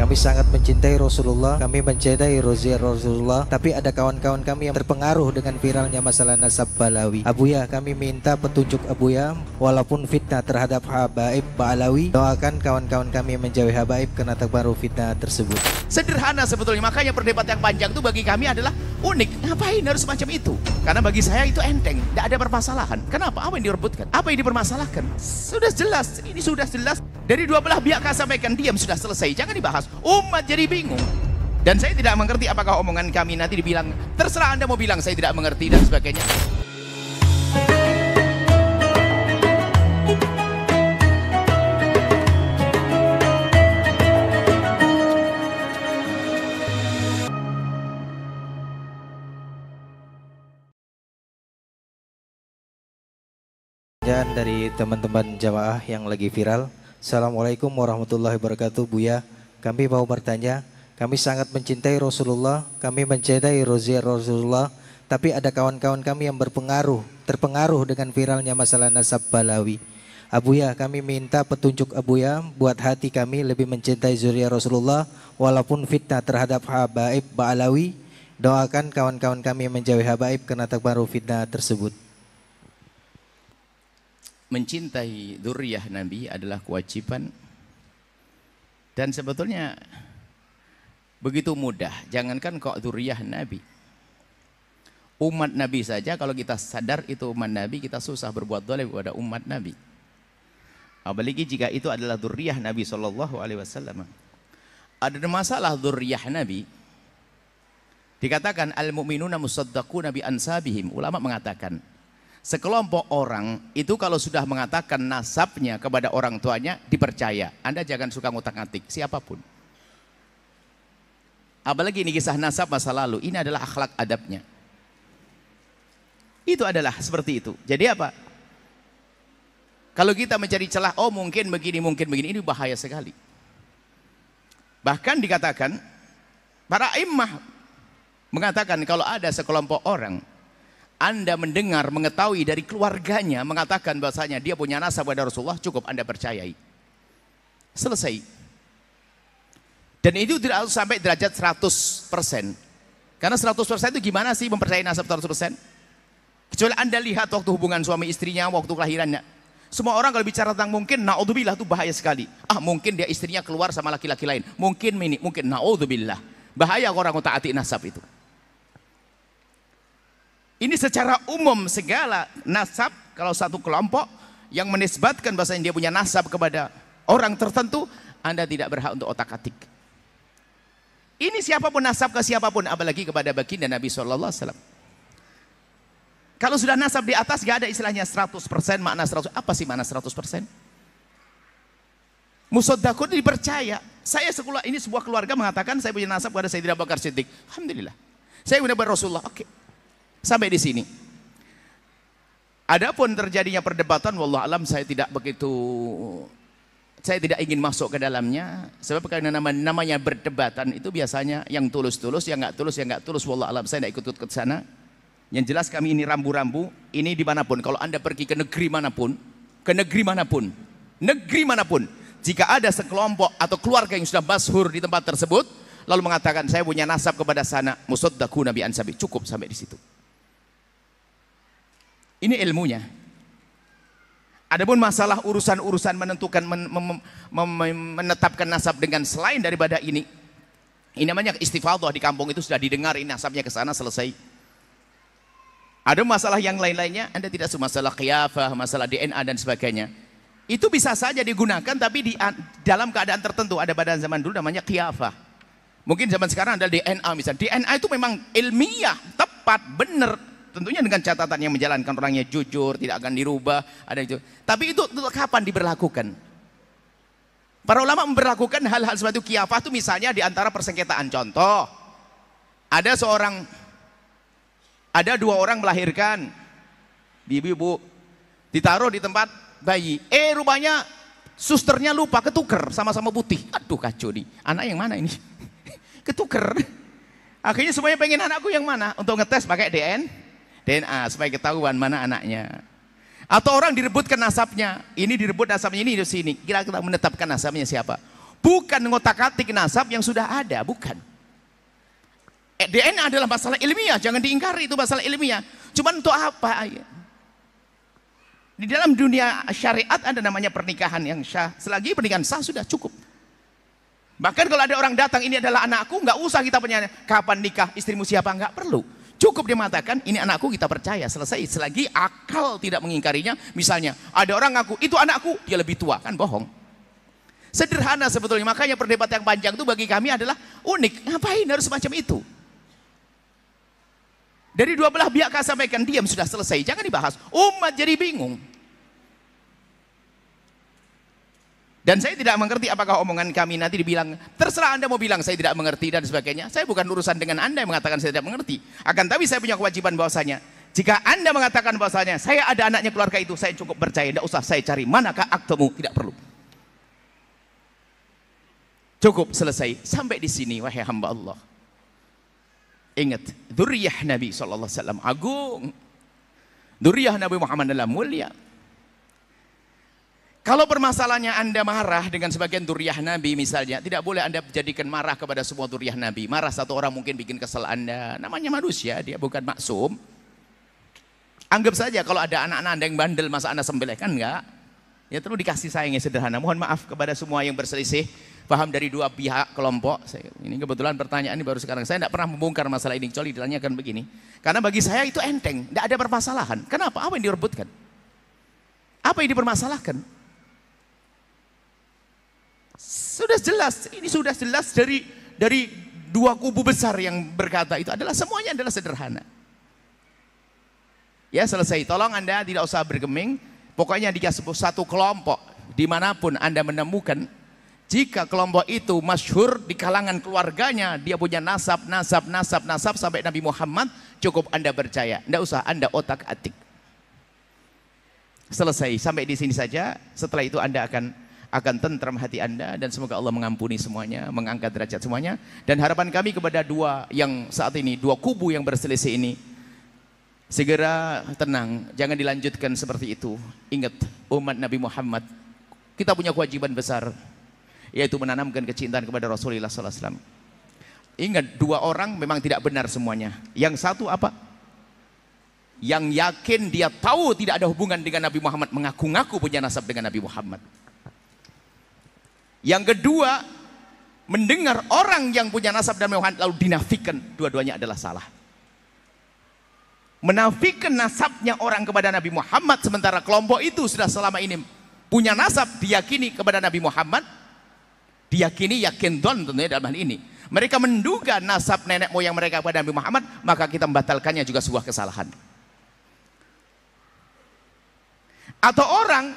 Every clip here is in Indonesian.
Kami sangat mencintai Rasulullah, kami mencintai Rasulullah, tapi ada kawan-kawan kami yang terpengaruh dengan viralnya masalah nasab Balawi. Abuya, kami minta petunjuk Abuya, walaupun fitnah terhadap habaib Balawi, doakan kawan-kawan kami menjauhi habaib karena terbaru fitnah tersebut. Sederhana sebetulnya, makanya perdebatan yang panjang itu bagi kami adalah unik. Ngapain harus macam itu? Karena bagi saya itu enteng, tidak ada permasalahan. Kenapa? Apa yang direbutkan? Apa yang dipermasalahkan? Sudah jelas, ini sudah jelas. Dari dua belah pihak kami sampaikan, diam, sudah selesai, jangan dibahas. Umat jadi bingung. Dan saya tidak mengerti apakah omongan kami nanti dibilang, terserah Anda mau bilang saya tidak mengerti dan sebagainya. Dan dari teman-teman jamaah yang lagi viral, Assalamualaikum warahmatullahi wabarakatuh. Buya, kami mau bertanya, kami sangat mencintai Rasulullah, kami mencintai Rasulullah, tapi ada kawan-kawan kami yang terpengaruh dengan viralnya masalah nasab Balawi. Abuya, kami minta petunjuk Abuya buat hati kami lebih mencintai zuriat Rasulullah walaupun fitnah terhadap habaib Balawi. Doakan kawan-kawan kami menjauhi habaib karena terbaru fitnah tersebut. Mencintai dzurriyyah Nabi adalah kewajiban dan sebetulnya begitu mudah. Jangankan kok dzurriyyah Nabi, umat Nabi saja kalau kita sadar itu umat Nabi, kita susah berbuat zalim kepada umat Nabi, apalagi jika itu adalah dzurriyyah Nabi SAW. Ada masalah dzurriyyah Nabi, dikatakan al-mu'minuna musaddaquna bi ansabihim. Ulama mengatakan sekelompok orang itu kalau sudah mengatakan nasabnya kepada orang tuanya dipercaya. Anda jangan suka ngutak-ngatik siapapun. Apalagi ini kisah nasab masa lalu, ini adalah akhlak adabnya. Itu adalah seperti itu. Jadi apa? Kalau kita mencari celah, oh mungkin begini, ini bahaya sekali. Bahkan dikatakan, para imam mengatakan kalau ada sekelompok orang Anda mendengar, mengetahui dari keluarganya mengatakan bahasanya dia punya nasab pada Rasulullah, cukup Anda percayai. Selesai. Dan itu tidak harus sampai derajat 100%. Karena 100% itu gimana sih mempercayai nasab 100%? Kecuali Anda lihat waktu hubungan suami istrinya, waktu kelahirannya. Semua orang kalau bicara tentang mungkin, na'udzubillah, itu bahaya sekali. Mungkin dia istrinya keluar sama laki-laki lain. Mungkin na'udzubillah. Bahaya orang taati nasab itu. Ini secara umum segala nasab, kalau satu kelompok yang menisbatkan bahasanya dia punya nasab kepada orang tertentu, Anda tidak berhak untuk otak-atik. Ini siapapun nasab ke siapapun, apalagi kepada baginda Nabi SAW. Kalau sudah nasab di atas, gak ada istilahnya 100%, makna 100%. Apa sih makna 100%? Musaddaqun dipercaya. Ini sebuah keluarga mengatakan saya punya nasab kepada Sayyidina Abu Bakar Siddiq. Alhamdulillah. Saya punya Rasulullah. Oke. Sampai di sini. Adapun terjadinya perdebatan, wallah alam saya tidak ingin masuk ke dalamnya, sebab karena namanya berdebatan itu biasanya yang tulus-tulus, yang nggak tulus, wallah alam saya tidak ikut ke sana. Yang jelas kami ini rambu-rambu, ini dimanapun, kalau Anda pergi ke negeri manapun, jika ada sekelompok atau keluarga yang sudah masyhur di tempat tersebut, lalu mengatakan saya punya nasab kepada sana, musaddaquna bi ansabi, cukup sampai di situ. Ini ilmunya. Adapun masalah urusan-urusan menentukan menetapkan nasab dengan selain daripada ini namanya istifadhah. Di kampung itu sudah didengar ini nasabnya ke sana, selesai. Ada masalah yang lain-lainnya, Anda tidak semua masalah qiyafah, masalah DNA dan sebagainya. Itu bisa saja digunakan, tapi dalam keadaan tertentu. Ada pada zaman dulu namanya qiyafah. Mungkin zaman sekarang ada DNA misalnya. DNA itu memang ilmiah, tepat, benar. Tentunya dengan catatan yang menjalankan orangnya jujur, tidak akan dirubah, ada itu. Tapi itu kapan diberlakukan? Para ulama memberlakukan hal-hal seperti itu qiyafah itu misalnya di antara persengketaan. Contoh, ada dua orang melahirkan, ibu ditaruh di tempat bayi. Rupanya susternya lupa, ketuker sama-sama putih. Aduh kacau nih, anak yang mana ini? Ketuker. Akhirnya semuanya pengen anakku yang mana? Untuk ngetes pakai DNA supaya ketahuan mana anaknya. Atau orang direbutkan nasabnya, ini direbut nasabnya, ini di sini. Kira-kira menetapkan nasabnya siapa? Bukan ngotak-atik nasab yang sudah ada, bukan. DNA adalah masalah ilmiah, jangan diingkari, itu masalah ilmiah. Cuman untuk apa? Di dalam dunia syariat ada namanya pernikahan yang syah. Selagi pernikahan sah sudah cukup. Bahkan kalau ada orang datang, ini adalah anakku, nggak usah kita punya kapan nikah, istrimu siapa, nggak perlu. Cukup dia mengatakan ini anakku, kita percaya, selesai. Selagi akal tidak mengingkarinya. Misalnya ada orang ngaku itu anakku, dia lebih tua, kan bohong. Sederhana sebetulnya. Makanya perdebatan yang panjang itu bagi kami adalah unik. Ngapain harus semacam itu? Dari dua belah pihak sampaikan, diam, sudah selesai, jangan dibahas. Umat jadi bingung. Dan saya tidak mengerti apakah omongan kami nanti dibilang, terserah Anda mau bilang saya tidak mengerti dan sebagainya. Saya bukan urusan dengan Anda yang mengatakan saya tidak mengerti. Akan tapi saya punya kewajiban bahwasanya, jika Anda mengatakan bahwasanya saya ada anaknya keluarga itu, saya cukup percaya, tidak usah saya cari manakah aktemu, tidak perlu. Cukup, selesai. Sampai di sini, wahai hamba Allah. Ingat, dzurriyyah Nabi SAW agung. Dzurriyyah Nabi Muhammad adalah mulia. Kalau permasalahannya Anda marah dengan sebagian dzurriyyah Nabi misalnya, tidak boleh Anda jadikan marah kepada semua dzurriyyah Nabi. Marah satu orang mungkin bikin kesal Anda. Namanya manusia, dia bukan maksum. Anggap saja kalau ada anak-anak Anda yang bandel, masa Anda sembelih, kan enggak? Ya perlu dikasih sayangnya sederhana. Mohon maaf kepada semua yang berselisih paham dari dua pihak kelompok. Ini kebetulan pertanyaan ini baru sekarang. Saya tidak pernah membongkar masalah ini, kecuali ditanyakan begini. Karena bagi saya itu enteng, tidak ada permasalahan. Kenapa? Apa yang direbutkan? Apa yang dipermasalahkan? Sudah jelas, ini sudah jelas dari dua kubu besar yang berkata itu adalah semuanya adalah sederhana. Ya selesai. Tolong Anda tidak usah bergeming. Pokoknya dikasih satu kelompok dimanapun Anda menemukan. Jika kelompok itu masyhur di kalangan keluarganya, dia punya nasab sampai Nabi Muhammad, cukup Anda percaya. Tidak usah Anda otak-atik. Selesai, sampai di sini saja. Setelah itu Anda akan tentram hati Anda, dan semoga Allah mengampuni semuanya, mengangkat derajat semuanya. Dan harapan kami kepada dua kubu yang berselisih ini, segera tenang, jangan dilanjutkan seperti itu. Ingat, umat Nabi Muhammad, kita punya kewajiban besar, yaitu menanamkan kecintaan kepada Rasulullah SAW. Ingat, dua orang memang tidak benar semuanya. Yang satu apa? Yang yakin dia tahu tidak ada hubungan dengan Nabi Muhammad, mengaku-ngaku punya nasab dengan Nabi Muhammad. Yang kedua, mendengar orang yang punya nasab dan Nabi Muhammad lalu dinafikan. Dua-duanya adalah salah. Menafikan nasabnya orang kepada Nabi Muhammad, sementara kelompok itu sudah selama ini punya nasab, diyakini kepada Nabi Muhammad, diyakini yakin don tentunya dalam hal ini. Mereka menduga nasab nenek moyang mereka kepada Nabi Muhammad, maka kita membatalkannya juga sebuah kesalahan. Atau orang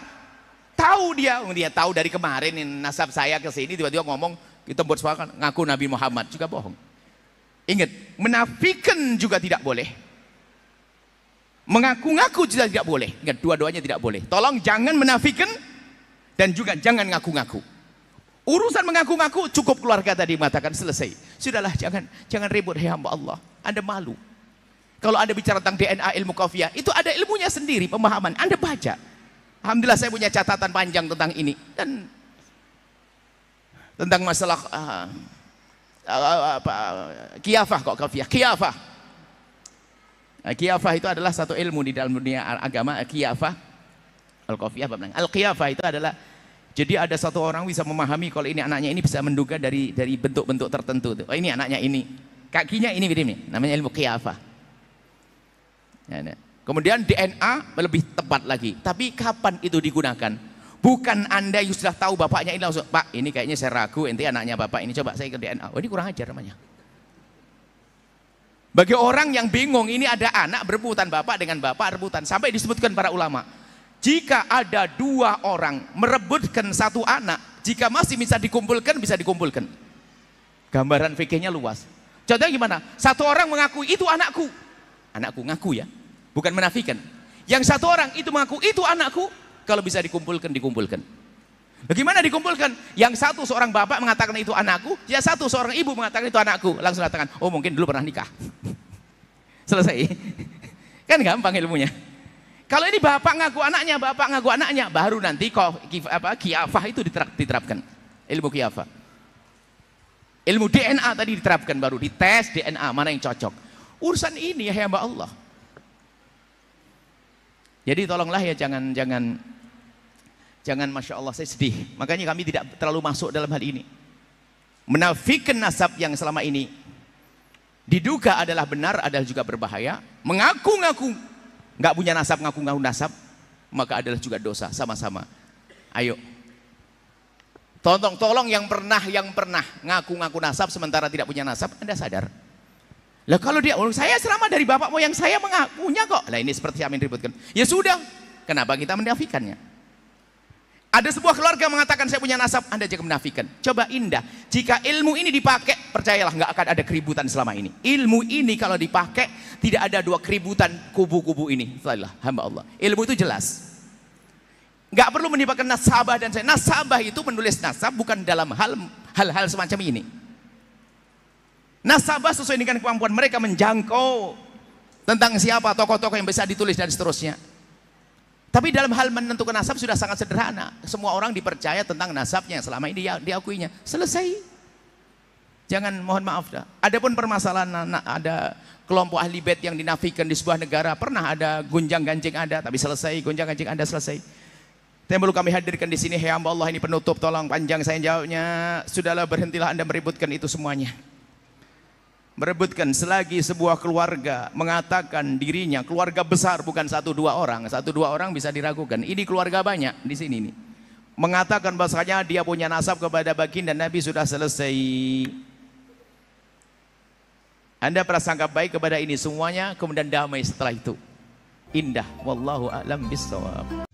tahu, dia tahu dari kemarin nasab saya ke sini, tiba-tiba ngomong kita buat suara ngaku Nabi Muhammad, juga bohong. Ingat, menafikan juga tidak boleh, mengaku-ngaku juga tidak boleh. Ingat, dua-duanya tidak boleh. Tolong jangan menafikan dan juga jangan ngaku-ngaku. Urusan mengaku-ngaku cukup keluarga tadi mengatakan selesai. Sudahlah, jangan ribut, hei hamba Allah. Anda malu. Kalau Anda bicara tentang DNA ilmu kafiyah, itu ada ilmunya sendiri, pemahaman. Anda baca. Alhamdulillah saya punya catatan panjang tentang ini, dan tentang masalah kiyafah, kok kafiyah, kiyafah. Kiyafah itu adalah satu ilmu di dalam dunia agama. Kiyafah, al-kafiyah, al-kiyafah itu adalah, jadi ada satu orang bisa memahami kalau ini anaknya ini, bisa menduga dari bentuk-bentuk tertentu. Oh ini anaknya ini, kakinya ini, namanya ilmu kiyafah. Ya, ya. Kemudian DNA lebih tepat lagi. Tapi kapan itu digunakan? Bukan Anda yang sudah tahu bapaknya ini langsung, Pak ini kayaknya saya ragu ente anaknya bapak ini, coba saya ke DNA. Oh ini kurang ajar namanya. Bagi orang yang bingung, ini ada anak berebutan, bapak dengan bapak rebutan. Sampai disebutkan para ulama, jika ada dua orang merebutkan satu anak, jika masih bisa dikumpulkan, bisa dikumpulkan. Gambaran fikihnya luas. Contohnya gimana? Satu orang mengaku itu anakku ngaku ya, bukan menafikan. Yang satu orang itu mengaku itu anakku, kalau bisa dikumpulkan, dikumpulkan. Bagaimana dikumpulkan? Yang satu seorang bapak mengatakan itu anakku, yang satu seorang ibu mengatakan itu anakku, langsung katakan, oh mungkin dulu pernah nikah. Selesai. Kan gampang ilmunya. Kalau ini bapak ngaku anaknya, baru nanti kiyafah itu diterapkan. Ilmu kiyafah. Ilmu DNA tadi diterapkan, baru dites DNA mana yang cocok. Urusan ini ya hamba Allah. Jadi tolonglah ya jangan Masya Allah, saya sedih. Makanya kami tidak terlalu masuk dalam hal ini. Menafikan nasab yang selama ini diduga adalah benar adalah juga berbahaya. Mengaku-ngaku nggak punya nasab, ngaku-ngaku nasab, maka adalah juga dosa sama-sama. Ayo. Tolong yang pernah ngaku-ngaku nasab sementara tidak punya nasab, Anda sadar? Lah kalau dia, saya selama dari bapak moyang saya mengakunya kok. Lah ini seperti yang diributkan. Ya sudah, kenapa kita menafikannya? Ada sebuah keluarga mengatakan saya punya nasab, Anda jangan menafikan. Coba indah, jika ilmu ini dipakai, percayalah nggak akan ada keributan selama ini. Ilmu ini kalau dipakai, tidak ada dua keributan kubu-kubu ini. Setelah hamba Allah. Ilmu itu jelas. Nggak perlu menimpakan nasabah dan saya. Nasabah itu menulis nasab bukan dalam hal-hal semacam ini. Nasabah sesuai dengan kemampuan mereka menjangkau tentang siapa tokoh-tokoh yang bisa ditulis dan seterusnya. Tapi dalam hal menentukan nasab sudah sangat sederhana. Semua orang dipercaya tentang nasabnya selama ini diakuinya. Selesai. Jangan, mohon maaf dah. Adapun permasalahan ada kelompok ahli bait yang dinafikan di sebuah negara, pernah ada gonjang-ganjing ada, tapi selesai gonjang-ganjing Anda selesai. Yang perlu kami hadirkan di sini, hei hamba Allah, ini penutup, tolong panjang saya jawabnya. Sudahlah, berhentilah Anda merebutkan itu semuanya. Merebutkan selagi sebuah keluarga mengatakan dirinya keluarga besar, bukan 1-2 orang. 1-2 orang bisa diragukan. Ini keluarga banyak di sini nih. Mengatakan bahasanya dia punya nasab kepada baginda Nabi, sudah selesai. Anda prasangka baik kepada ini semuanya, kemudian damai setelah itu. Indah. Wallahu a'lam bishawab.